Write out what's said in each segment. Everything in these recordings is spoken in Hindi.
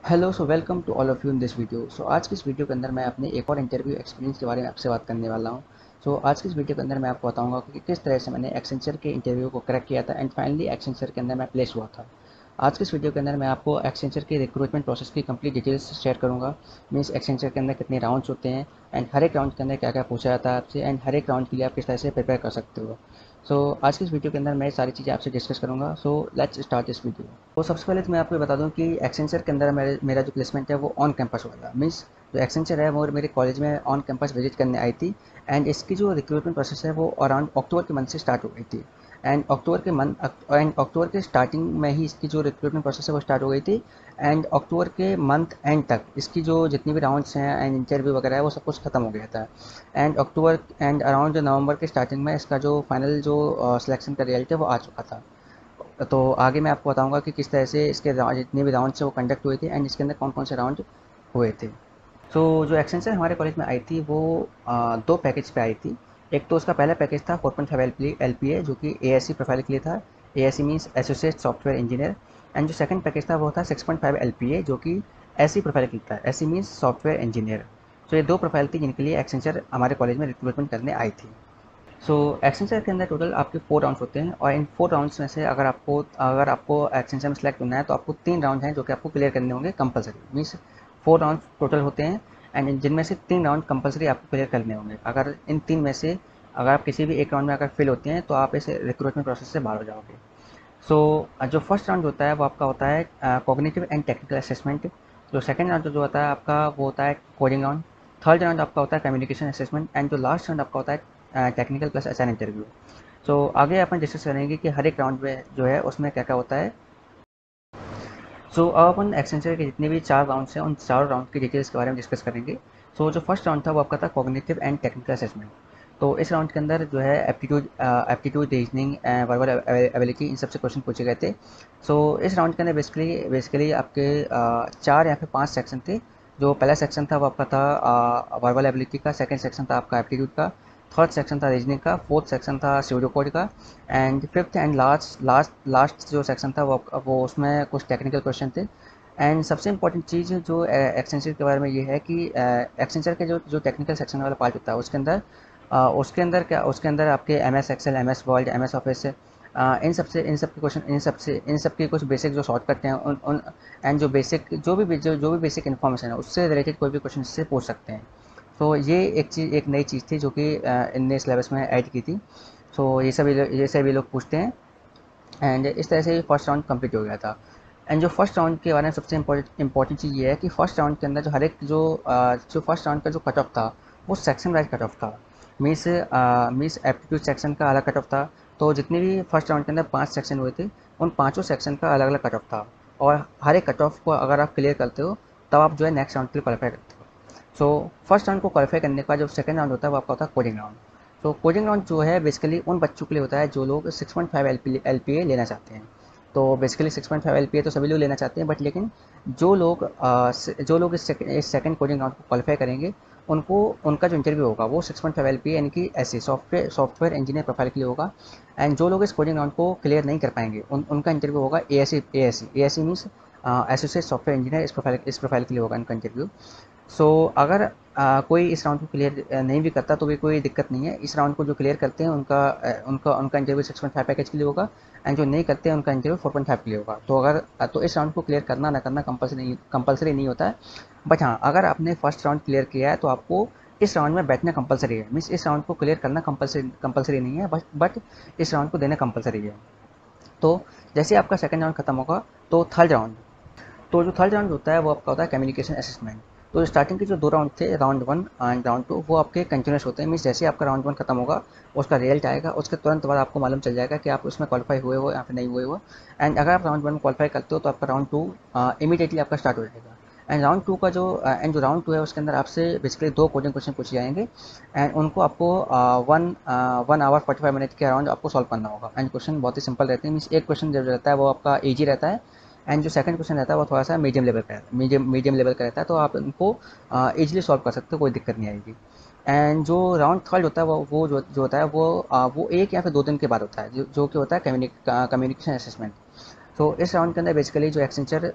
Hello welcome to all of you in this video. आज की इस वीडियो के अंदर मैं अपने एक और इंटरव्यू एक्सपीरियंस के बारे में आपसे बात करने वाला हूँ। आज की इस वीडियो के अंदर मैं आपको बताऊंगा कि किस तरह से मैंने एक्सेंचर के इंटरव्यू को क्रैक किया था एंड फाइनली एक्सेंचर के अंदर मैं प्लेस हुआ था। आज की इस वीडियो के अंदर मैं आपको एक्सेंचर के रिक्रूटमेंट प्रोसेस की कंप्लीट डिटेल्स शेयर करूँगा। मीन्स एक्सेंचर के अंदर कितने राउंड्स होते हैं एंड हर एक राउंड के अंदर क्या क्या पूछा जाता है आपसे एंड हर एक राउंड के लिए आप किस तरह से प्रिपेयर कर सकते हो। आज की इस वीडियो के अंदर मैं सारी चीज़ें आपसे डिस्कस करूँगा। Let's start this video. सबसे पहले तो मैं आपको बता दूं कि एक्सेंचर के अंदर मेरा जो प्लेसमेंट है वो ऑन कैंपस हुआ था। मीन्स जो एक्सेंचर है वो मेरे कॉलेज में ऑन कैंपस विजिट करने आई थी एंड इसकी जो रिक्रूटमेंट प्रोसेस है वो अराउंड अक्टूबर के मंथ से स्टार्ट हो गई थी। अक्टूबर के स्टार्टिंग में ही इसकी जो रिक्रूटमेंट प्रोसेस है वो स्टार्ट हो गई थी एंड अक्टूबर के मंथ एंड तक इसकी जो जितनी भी राउंड्स हैं एंड इंटरव्यू वगैरह है वो सब कुछ खत्म हो गया था। एंड अराउंड नवंबर के स्टार्टिंग में इसका जो फाइनल जो सिलेक्शन का रिजल्ट है वो आ चुका था। तो आगे मैं आपको बताऊंगा कि किस तरह से इसके जितने भी राउंड्स हैं वो कंडक्ट हुए थे एंड इसके अंदर कौन कौन से राउंड हुए थे। जो एक्सटेंशन हमारे कॉलेज में आई थी वो दो पैकेज पे आई थी। एक तो उसका पहला पैकेज था 4.5 LPA जो कि ASC प्रोफाइल के लिए था। ASC means associate software engineer. And जो सेकंड पैकेज था वो था 6.5 LPA जो कि SE प्रोफाइल के लिए था। SE means software engineer. ये दो प्रोफाइल थी जिनके लिए एक्सेंचर हमारे कॉलेज में रिक्रूटमेंट करने आई थी। एक्सेंचर के अंदर टोटल आपके 4 राउंड्स होते हैं और इन 4 राउंड्स में से अगर आपको एक्सेंचर में सेलेक्ट होना है तो आपको 3 राउंड हैं जो कि आपको क्लियर करने होंगे कंपलसरी। मीन्स 4 राउंड टोटल होते हैं एंड जिनमें से 3 राउंड कंपलसरी आपको क्लियर करने होंगे। अगर इन 3 में से अगर आप किसी भी एक राउंड में अगर फेल होते हैं तो आप इस रिक्रूटमेंट प्रोसेस से बाहर हो जाओगे। जो फर्स्ट राउंड होता है वो आपका होता है कॉग्निटिव एंड टेक्निकल असेसमेंट। जो सेकंड राउंड जो होता है आपका वो होता है कोडिंग राउंड। थर्ड राउंड आपका होता है कम्युनिकेशन असेसमेंट एंड जो लास्ट राउंड आपका होता है टेक्निकल प्लस एचआर इंटरव्यू। आगे अपन डिस्कस करेंगे कि हर एक राउंड में जो है उसमें क्या क्या होता है। अब अपन एक्सेंचर के जितने भी 4 राउंड्स हैं उन चारों राउंड की डिटेल्स के बारे में डिस्कस करेंगे। जो फर्स्ट राउंड था वो आपका था कॉग्निटिव एंड टेक्निकल असेसमेंट। इस राउंड के अंदर जो है aptitude reasoning verbal ability in सबसे क्वेश्चन पूछे गए थे। इस राउंड के अंदर बेसिकली आपके 4 या फिर 5 सेक्शन थे। जो पहला सेक्शन था वो आपका था वर्बल एबिलिटी का, सेकंड सेक्शन था आपका एप्टीट्यूड का, थर्ड सेक्शन था रीजनिंग का, फोर्थ सेक्शन था स्यूडो कोड का and fifth and last last last जो सेक्शन था वो उसमें कुछ टेक्निकल क्वेश्चन थे। एंड सबसे इंपॉर्टेंट चीज़ जो एक्सेंचर के बारे में ये है कि एक्सेंचर के जो टेक्निकल सेक्शन वाला पार्ट होता है उसके अंदर आपके MS excel, MS word, MS office इन सब के कुछ बेसिक जो शॉर्टकट हैं उन उन एंड जो भी बेसिक इन्फॉर्मेशन है उससे रिलेटेड कोई भी क्वेश्चन इससे पूछ सकते हैं। ये एक नई चीज़ थी जो कि इनने सिलेबस में ऐड की थी। ये सभी लोग पूछते हैं एंड इस तरह से फर्स्ट राउंड कंप्लीट हो गया था। एंड जो फर्स्ट राउंड के बारे में सबसे इम्पोर्टेंट चीज़ ये है कि फर्स्ट राउंड के अंदर जो हर एक जो फर्स्ट राउंड का जो कट ऑफ था वो सेक्शन वाइज कट ऑफ था। मीन्स एप्टीट्यूड सेक्शन का अलग कट ऑफ था। तो जितने भी फर्स्ट राउंड के अंदर 5 सेक्शन हुए थे उन पाँचों सेक्शन का अलग अलग कट ऑफ था और हर एक कट ऑफ को अगर आप क्लियर करते हो तब आप जो है नेक्स्ट राउंड के लिए क्वालिफाई करते हो। फर्स्ट राउंड को क्वालिफाई करने का जो सेकंड राउंड होता है वो आपका होता है कोडिंग राउंड। कोडिंग राउंड जो है बेसिकली उन बच्चों के लिए होता है जो लोग 6.5 LPA लेना चाहते हैं। बेसिकली 6.5 LPA तो सभी लोग लेना चाहते हैं बट लेकिन जो लोग इस सेकंड कोडिंग राउंड को क्वालिफाई करेंगे उनको उनका जो इंटरव्यू होगा वो 6.5 LPA यानी कि ऐसे सॉफ्टवेयर इंजीनियर प्रोफाइल के लिए होगा। एंड जो लोग इस कोडिंग राउंड को क्लियर नहीं कर पाएंगे उनका इंटरव्यू होगा ASE means associate software engineer. इस प्रोफाइल के लिए होगा इनका इंटरव्यू। अगर कोई इस राउंड को क्लियर नहीं भी करता तो भी कोई दिक्कत नहीं है। इस राउंड को जो क्लियर करते हैं उनका इंटरव्यू 6.5 पैकेज के लिए होगा एंड जो नहीं करते हैं उनका इंटरव्यू 4.5 के लिए होगा। तो इस राउंड को क्लियर करना ना करना कंपलसरी नहीं होता है। बट हाँ, अगर आपने फर्स्ट राउंड क्लियर किया है तो आपको इस राउंड में बैठना कंपलसरी है। मीन्स इस राउंड को क्लियर करना कंपलसरी नहीं है बट इस राउंड को देना कंपलसरी है। तो जैसे आपका सेकेंड राउंड खत्म होगा तो थर्ड राउंड जो थर्ड राउंड होता है वो आपका होता है कम्युनिकेशन असेसमेंट। स्टार्टिंग के जो 2 राउंड थे, राउंड 1 एंड राउंड 2, वो आपके कंटिन्यूस होते हैं। मीन्स जैसे आपका राउंड 1 खत्म होगा उसका रिजल्ट आएगा उसके तुरंत बाद आपको मालूम चल जाएगा कि आप उसमें क्वालिफाई हुए हो या फिर नहीं हुए हो। एंड अगर आप राउंड 1 में क्वालिफाई करते हो तो आपका राउंड 2 इमीडिएटली आपका स्टार्ट हो जाएगा। एंड जो राउंड 2 है उसके अंदर आपसे बेसिकली 2 कोडिंग क्वेश्चन पूछे जाएंगे एंड उनको आपको 1 आवर 45 मिनट के अराउंड आपको सॉल्व करना होगा। एंड क्वेश्चन बहुत ही सिंपल रहते हैं। मीन्स एक क्वेश्चन जो रहता है वो आपका ईजी रहता है एंड जो सेकंड क्वेश्चन रहता है वो थोड़ा सा मीडियम लेवल का रहता है। तो आप इनको ईजिली सॉल्व कर सकते हो, कोई दिक्कत नहीं आएगी। एंड जो राउंड थर्ड होता है वो जो होता है वो 1 या फिर 2 दिन के बाद होता है जो कि होता है कम्युनिकेशन असेसमेंट। तो इस राउंड के अंदर बेसिकली जो एक्सेंचर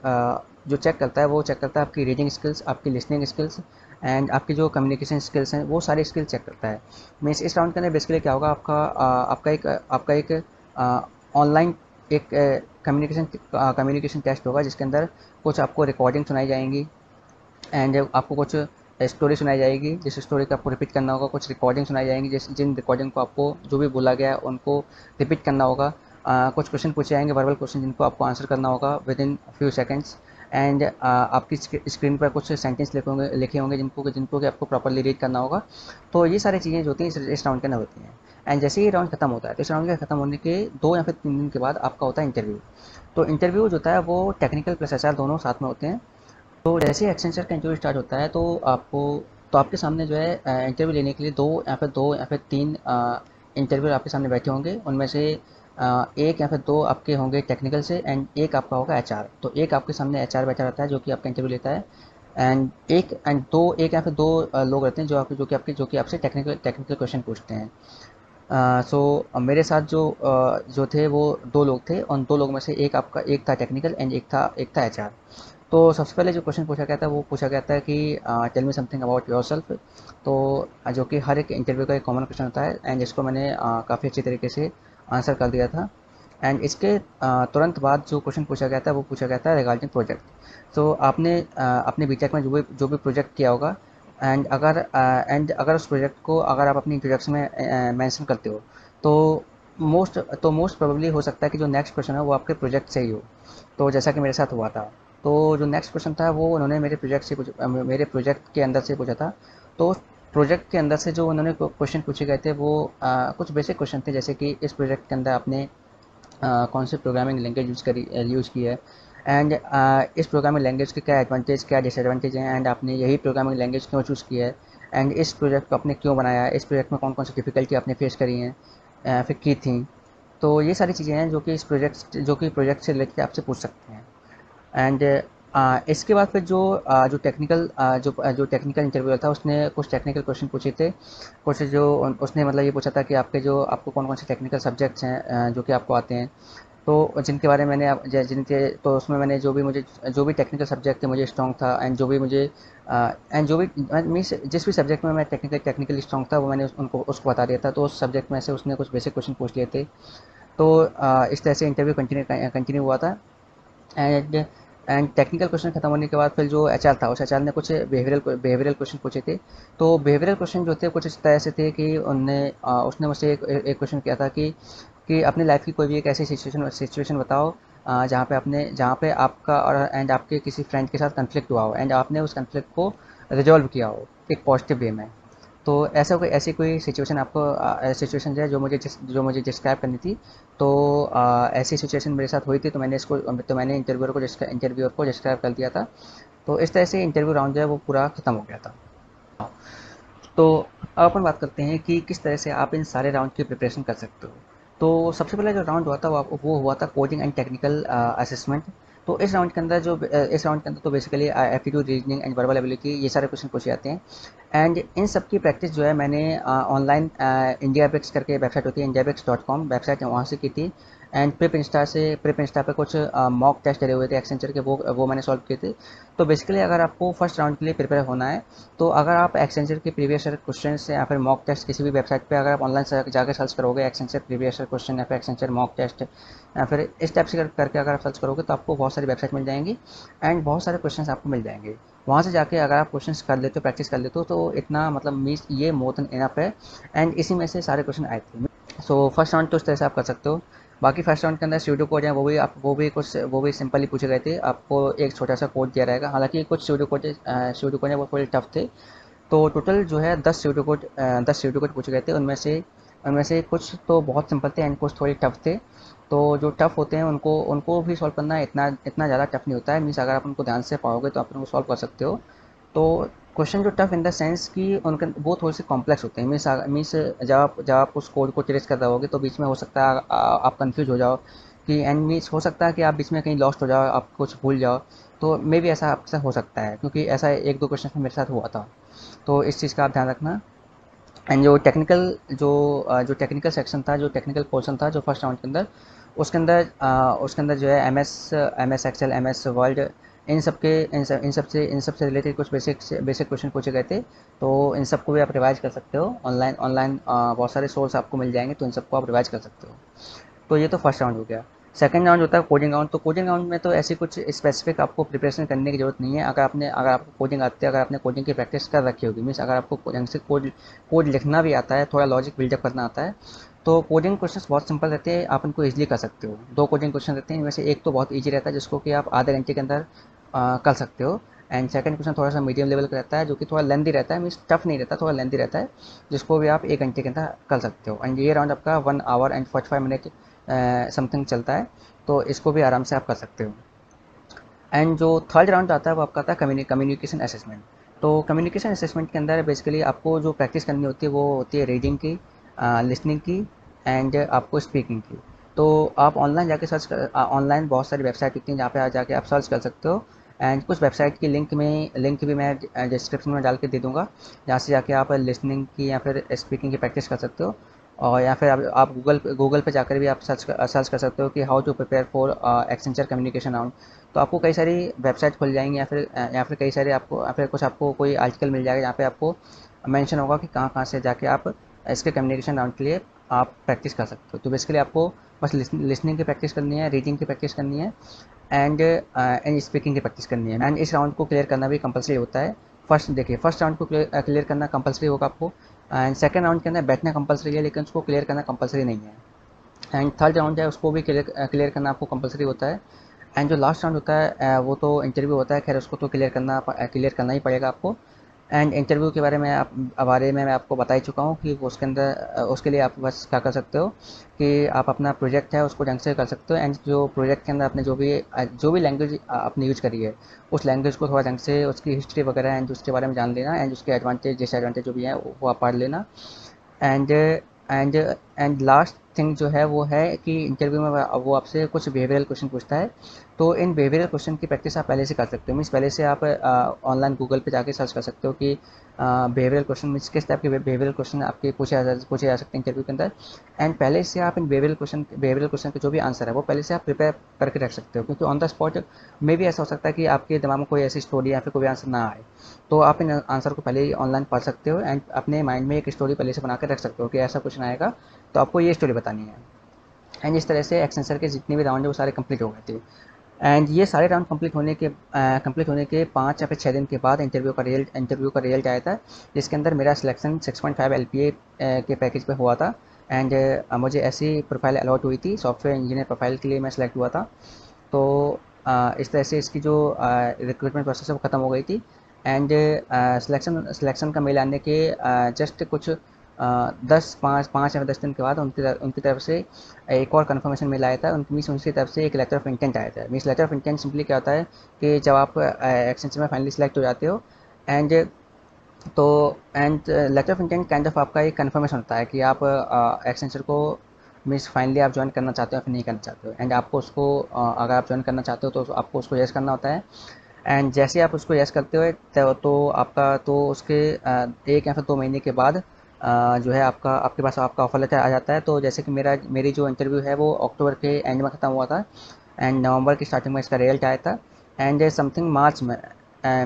जो चेक करता है वो चेक करता है आपकी रीडिंग स्किल्स, आपकी लिसनिंग स्किल्स एंड आपकी जो कम्युनिकेशन स्किल्स हैं, वो सारी स्किल्स चेक करता है। मीन्स इस राउंड के अंदर बेसिकली क्या होगा, आपका एक ऑनलाइन एक कम्युनिकेशन टेस्ट होगा, जिसके अंदर कुछ आपको रिकॉर्डिंग सुनाई जाएंगी एंड आपको कुछ स्टोरी सुनाई जाएगी, जिस स्टोरी को आपको रिपीट करना होगा। कुछ रिकॉर्डिंग सुनाई जाएंगी जिन रिकॉर्डिंग को आपको जो भी बोला गया है उनको रिपीट करना होगा। कुछ क्वेश्चन पूछे जाएंगे, वर्बल क्वेश्चन, जिनको आपको आंसर करना होगा with in few seconds. And आपकी स्क्रीन पर कुछ सेंटेंस लिखे होंगे जिनको कि आपको प्रॉपरली रीड करना होगा। तो ये सारी चीज़ें जो होती हैं इस राउंड के अंदर होती हैं। एंड जैसे ही राउंड खत्म होता है, तो इस राउंड के खत्म होने के 2 या फिर 3 दिन के बाद आपका होता है इंटरव्यू। तो इंटरव्यू जो होता है वो टेक्निकल प्लस एचआर दोनों साथ में होते हैं। तो जैसे ही एक्सेंचर का इंटरव्यू स्टार्ट होता है, तो आपके सामने जो है इंटरव्यू लेने के लिए 2 या फिर 3 इंटरव्यू आपके सामने बैठे होंगे। उनमें से 1 या फिर 2 आपके होंगे टेक्निकल से एंड एक आपका होगा एचआर। तो एक आपके सामने एचआर बैठा रहता है जो कि आपका इंटरव्यू लेता है। एंड एक या फिर 2 लोग रहते हैं जो कि आपसे टेक्निकल क्वेश्चन पूछते हैं। सो मेरे साथ जो थे वो 2 लोग थे। उन 2 लोगों में से एक था टेक्निकल एंड एक था एचआर। तो सबसे पहले जो क्वेश्चन पूछा गया था वो पूछा गया था कि tell me something about yourself. तो जो कि हर एक इंटरव्यू का एक कॉमन क्वेश्चन होता है एंड इसको मैंने काफ़ी अच्छी तरीके से आंसर कर दिया था। एंड इसके तुरंत बाद जो क्वेश्चन पूछा गया था वो पूछा गया था रिगार्डिंग प्रोजेक्ट। सो आपने अपने बीटेक में जो भी प्रोजेक्ट किया होगा एंड अगर उस प्रोजेक्ट को अगर आप अपनी इंट्रोडक्शन में मेंशन करते हो, तो मोस्ट प्रोबेबली हो सकता है कि जो नेक्स्ट क्वेश्चन है वो आपके प्रोजेक्ट से ही हो। तो जैसा कि मेरे साथ हुआ था, तो जो नेक्स्ट क्वेश्चन था वो उन्होंने मेरे प्रोजेक्ट के अंदर से पूछा था। तो प्रोजेक्ट के अंदर से जो उन्होंने क्वेश्चन पूछे गए थे वो कुछ बेसिक क्वेश्चन थे, जैसे कि इस प्रोजेक्ट के अंदर आपने कौन सी प्रोग्रामिंग लैंग्वेज यूज़ की है एंड इस प्रोग्रामिंग लैंग्वेज के क्या एडवांटेज क्या डिसएडवांटेज हैं एंड आपने यही प्रोग्रामिंग लैंग्वेज क्यों चूज़ की है एंड इस प्रोजेक्ट को आपने क्यों बनाया है, इस प्रोजेक्ट में कौन कौन सी डिफ़िकल्टी आपने फेस करी हैं फिर की थी। तो ये सारी चीज़ें हैं जो कि प्रोजेक्ट से रिलेटेड आपसे पूछ सकते हैं। एंड इसके बाद फिर जो टेक्निकल इंटरव्यू था उसने कुछ टेक्निकल क्वेश्चन पूछे थे। कुछ जो उसने मतलब ये पूछा था कि आपको कौन कौन से टेक्निकल सब्जेक्ट्स हैं जो कि आपको आते हैं। तो जिनके बारे में मैंने जिनके तो उसमें मैंने जो भी टेक्निकल सब्जेक्ट थे मुझे स्ट्रॉन्ग था एंड जो भी मीन्स जिस भी सब्जेक्ट में मैं टेक्निकली स्ट्रॉन्ग था वो मैंने उसको बता दिया था। तो उस सब्जेक्ट में से उसने कुछ बेसिक क्वेश्चन पूछ लिए थे। तो इस तरह से इंटरव्यू कंटिन्यू हुआ था। एंड एंड टेक्निकल क्वेश्चन खत्म होने के बाद फिर जो एचआर था, उस एचआर ने कुछ बिहेवियरल क्वेश्चन पूछे थे। तो बिहेवियरल क्वेश्चन जो थे कुछ इस तरह से थे कि उसने मुझसे एक क्वेश्चन किया था कि अपनी लाइफ की कोई भी एक ऐसी सिचुएशन बताओ जहाँ पे आपका और एंड आपके किसी फ्रेंड के साथ कन्फ्लिक्ट हुआ हो एंड आपने उस कन्फ्लिक्ट को रिजॉल्व किया हो एक पॉजिटिव वे में। तो ऐसी कोई सिचुएशन सिचुएशन है जो मुझे डिस्क्राइब करनी थी। तो ऐसी सिचुएशन मेरे साथ हुई थी, तो मैंने इंटरव्यूअर को डिस्क्राइब कर दिया था। तो इस तरह से इंटरव्यू राउंड जो है वो पूरा ख़त्म हो गया था। तो अब अपन बात करते हैं कि किस तरह से आप इन सारे राउंड की प्रिपरेशन कर सकते हो। तो सबसे पहला जो राउंड हुआ था वो हुआ था कोडिंग एंड टेक्निकल असेसमेंट। तो इस राउंड के अंदर तो basically aptitude, reasoning and verbal ability ये सारे क्वेश्चन पूछे जाते हैं। एंड इन सब की प्रैक्टिस जो है मैंने ऑनलाइन इंडिया ब्रिक्स करके वेबसाइट होती है, indiabricks.com वेबसाइट है, वहाँ से की थी। एंड प्रिप इंस्टा पे कुछ मॉक टेस्ट डले हुए थे एक्सेंचर के, वो मैंने सॉल्व किए थे। तो बेसिकली अगर आपको फर्स्ट राउंड के लिए प्रिपेयर होना है, तो अगर आप एक्सेंचर के प्रीवियस ईयर क्वेश्चन से या फिर मॉक टेस्ट किसी भी वेबसाइट पे अगर आप ऑनलाइन जाकर सर्च करोगे एक्सेंचर प्रीवियस ईयर क्वेश्चन या फिर एक्सेंचर मॉक टेस्ट या फिर इस टाइप से करके अगर आप सर्च करोगे तो आपको बहुत सारी वेबसाइट मिल जाएंगी एंड बहुत सारे क्वेश्चन आपको मिल जाएंगे। वहाँ से जाके अगर आप क्वेश्चन कर लेते हो, प्रैक्टिस कर लेते हो, तो इतना मतलब मीन्स ये मोर देन इनफ है। एंड इसी में से सारे क्वेश्चन आए थे। सो फर्स्ट राउंड तो इस तरह से आप कर सकते हो। बाकी फर्स्ट राउंड के अंदर स्यूडो कोड हैं, वो भी सिंपल ही पूछे गए थे। आपको एक छोटा सा कोड दिया रहेगा, हालांकि कुछ स्यूडो कोड हैं वो थोड़े टफ थे। तो टोटल जो है 10 स्यूडो कोड पूछे गए थे। उनमें से कुछ तो बहुत सिंपल थे एंड कुछ थोड़े टफ थे। तो जो टफ होते हैं उनको भी सॉल्व करना इतना ज़्यादा टफ नहीं होता है। मीन्स अगर आप उनको ध्यान से पाओगे तो आप उनको सॉल्व कर सकते हो। तो क्वेश्चन जो टफ इन द सेंस कि उनके वो थोड़े से कॉम्प्लेक्स होते हैं। मीन्स जब आप उस कोड को ट्रेस कर रहे होगे तो बीच में हो सकता है आप कंफ्यूज हो जाओ कि एंड मीन्स हो सकता है कि आप बीच में कहीं लॉस्ट हो जाओ, आप कुछ भूल जाओ। तो मे भी ऐसा आपके साथ हो सकता है, क्योंकि ऐसा 1-2 क्वेश्चन में मेरे साथ हुआ था। तो इस चीज़ का आप ध्यान रखना। एंड जो टेक्निकल सेक्शन था, जो टेक्निकल पोर्शन था जो फर्स्ट राउंड के अंदर, उसके अंदर जो है M S Excel, M S word, इन सब से रिलेटेड कुछ बेसिक क्वेश्चन पूछे गए थे। तो इन सब को भी आप रिवाइज कर सकते हो। ऑनलाइन ऑनलाइन बहुत सारे सोर्स आपको मिल जाएंगे, तो इन सबको आप रिवाइज कर सकते हो। तो ये तो फर्स्ट राउंड हो गया। सेकंड राउंड होता है कोडिंग राउंड। तो कोडिंग राउंड में तो ऐसी कुछ स्पेसिफिक आपको प्रिपरेशन करने की ज़रूरत नहीं है। अगर आपको कोडिंग आती है, अगर आपने कोडिंग की प्रैक्टिस कर रखी होगी, मीन्स अगर आपको ढंग से कोड लिखना भी आता है, थोड़ा लॉजिक बिल्डअप करना आता है, तो कोडिंग क्वेश्चंस बहुत सिंपल रहते हैं, आप उनको ईजिली कर सकते हो। दो कोडिंग क्वेश्चन रहते हैं, इनमें से एक तो बहुत ईजी रहता है जिसको कि आप आधे घंटे के अंदर कर सकते हो। एंड सेकंड क्वेश्चन थोड़ा सा मीडियम लेवल का रहता है, जो कि थोड़ा लेंदी रहता है, मीन्स टफ नहीं रहता, थोड़ा लेंदी रहता है, जिसको भी आप एक घंटे के अंदर कर सकते हो। एंड ये राउंड आपका 1 आवर एंड 45 मिनट समथिंग चलता है, तो इसको भी आराम से आप कर सकते हो। एंड जो थर्ड राउंड आता है वो आपका आता है कम्युनिकेशन असेसमेंट। तो कम्युनिकेशन असेसमेंट के अंदर बेसिकली आपको जो प्रैक्टिस करनी होती है वो होती है रीडिंग की, लिसनिंग की, एंड आपको स्पीकिंग की। तो आप ऑनलाइन जाके ऑनलाइन बहुत सारी वेबसाइट होती हैं जहाँ पे जाके आप सर्च कर सकते हो। एंड कुछ वेबसाइट की लिंक भी मैं डिस्क्रिप्शन में डाल के दे दूँगा, जहाँ से जाके आप लिसनिंग की या फिर स्पीकिंग की प्रैक्टिस कर सकते हो। और या फिर आप गूगल पे जाकर भी आप सर्च कर सकते हो कि how to prepare for Accenture communication round. तो आपको कई सारी वेबसाइट खुल जाएंगी, या फिर कई सारे आपको या फिर कुछ आपको कोई आर्टिकल मिल जाएगा जहाँ पे आपको मेंशन होगा कि कहाँ कहाँ से जाके आप इसके कम्युनिकेशन राउंड के लिए आप प्रैक्टिस कर सकते हो। तो बेसिकली आपको बस लिसनिंग की प्रैक्टिस करनी है, रीडिंग की प्रैक्टिस करनी है, एंड स्पीकिंग की प्रैक्टिस करनी है। एंड इस राउंड को क्लियर करना भी कंपलसरी होता है। फर्स्ट राउंड को क्लियर करना कंपलसरी होगा आपको। एंड सेकंड राउंड के अंदर बैठना कंपलसरी है, लेकिन उसको क्लियर करना कंपलसरी नहीं है। एंड थर्ड राउंड है उसको भी क्लियर करना आपको कंपलसरी होता है। एंड जो लास्ट राउंड होता है वो तो इंटरव्यू होता है, खैर उसको तो क्लियर करना ही पड़ेगा आपको। एंड इंटरव्यू के बारे में मैं आपको बता ही चुका हूँ कि वो उसके अंदर उसके लिए आप बस क्या कर सकते हो कि आप अपना प्रोजेक्ट है उसको ढंग से कर सकते हो। एंड जो प्रोजेक्ट के अंदर आपने जो भी लैंग्वेज आपने यूज़ करी है, उस लैंग्वेज को थोड़ा ढंग से उसकी हिस्ट्री वगैरह एंड उसके बारे में जान लेना, एंड उसके एडवांटेज डिसएडवांटेज जो भी है वो आप पढ़ लेना। And and and last thing जो है वो है कि इंटरव्यू में वो आपसे कुछ बिहेवियरल क्वेश्चन पूछता है। तो इन बिहेवियरल क्वेश्चन की प्रैक्टिस आप पहले से कर सकते हो, मीन्स पहले से आप ऑनलाइन गूगल पे जाके सर्च कर सकते हो कि बिहेवियरल क्वेश्चन मीन्स किस टाइप के बिहेवियरल क्वेश्चन आपके पूछे जा सकते हैं इंटरव्यू के अंदर। एंड पहले से आप इन बिहेवियरल क्वेश्चन के जो भी आंसर है वो पहले से आप प्रिपेयर करके रख सकते हो, क्योंकि ऑन द स्पॉट में भी ऐसा हो सकता है कि आपके दिमाग में कोई ऐसी स्टोरी या फिर कोई आंसर ना आए। तो आप इन आंसर को पहले ही ऑनलाइन पढ़ सकते हो, एंड अपने माइंड में एक स्टोरी पहले से बना कर रख सकते हो कि ऐसा क्वेश्चन आएगा तो आपको ये स्टोरी बतानी है। एंड इस तरह से एक्सेंसर के जितने भी राउंड है वो सारे कंप्लीट हो गए थे। एंड ये सारे राउंड कंप्लीट होने के 5 या फिर 6 दिन के बाद इंटरव्यू का रिजल्ट आया था, जिसके अंदर मेरा सिलेक्शन 6.5 LPA के पैकेज पे हुआ था। एंड मुझे ऐसी प्रोफाइल अलॉट हुई थी, सॉफ्टवेयर इंजीनियर प्रोफाइल के लिए मैं सेलेक्ट हुआ था। तो इस तरह से इसकी जो रिक्रूटमेंट प्रोसेस है वो ख़त्म हो गई थी। एंड सिलेक्शन का मेल आने के जस्ट कुछ 5 या 10 दिन के बाद उनकी तरफ से एक और कन्फर्मेशन मेल आया था। उनकी तरफ से एक लेटर ऑफ इंटेंट आया था। Means letter of intent simply क्या होता है कि जब आप एक्सचेंज में फाइनली सिलेक्ट हो जाते हो, एंड तो and later of intent kind of आपका एक कन्फर्मेशन होता है कि आप एक्सटेंसर को मीन्स फाइनली आप ज्वाइन करना चाहते हो या फिर नहीं करना चाहते हो। एंड आपको उसको अगर आप ज्वाइन करना चाहते हो तो आपको उसको येस करना होता है। एंड जैसे आप उसको येस करते हो तो आपका तो उसके 1 या फिर 2 महीने के बाद जो है आपके पास आपका ऑफर लेटर आ जाता है। तो जैसे कि मेरी जो इंटरव्यू है वो अक्टूबर के एंड में ख़त्म हुआ था, एंड नवंबर की स्टार्टिंग में इसका रिजल्ट आया था। एंड समथिंग मार्च में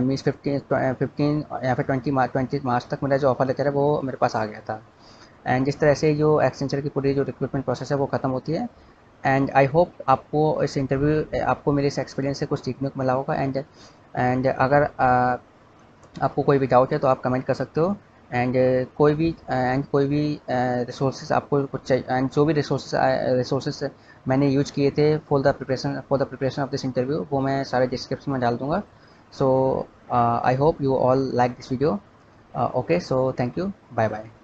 मीन्स 15 या फिर 20 मार्च तक मेरा जो ऑफर लेटर है वो मेरे पास आ गया था। एंड जिस तरह से जो एक्सेंचर की पूरी जो रिक्रूटमेंट प्रोसेस है वो ख़त्म होती है। एंड आई होप आपको मेरे इस एक्सपीरियंस से कुछ सीखने को मिला होगा। एंड अगर आपको कोई भी डाउट है तो आप कमेंट कर सकते हो। एंड कोई भी रिसोर्सेज आपको कुछ चाहिए, एंड जो भी रिसोर्सेज मैंने यूज किए थे for the preparation of this interview वो मैं सारे डिस्क्रिप्शन में डाल दूँगा। So I hope you all like this video. Okay, so thank you, bye bye.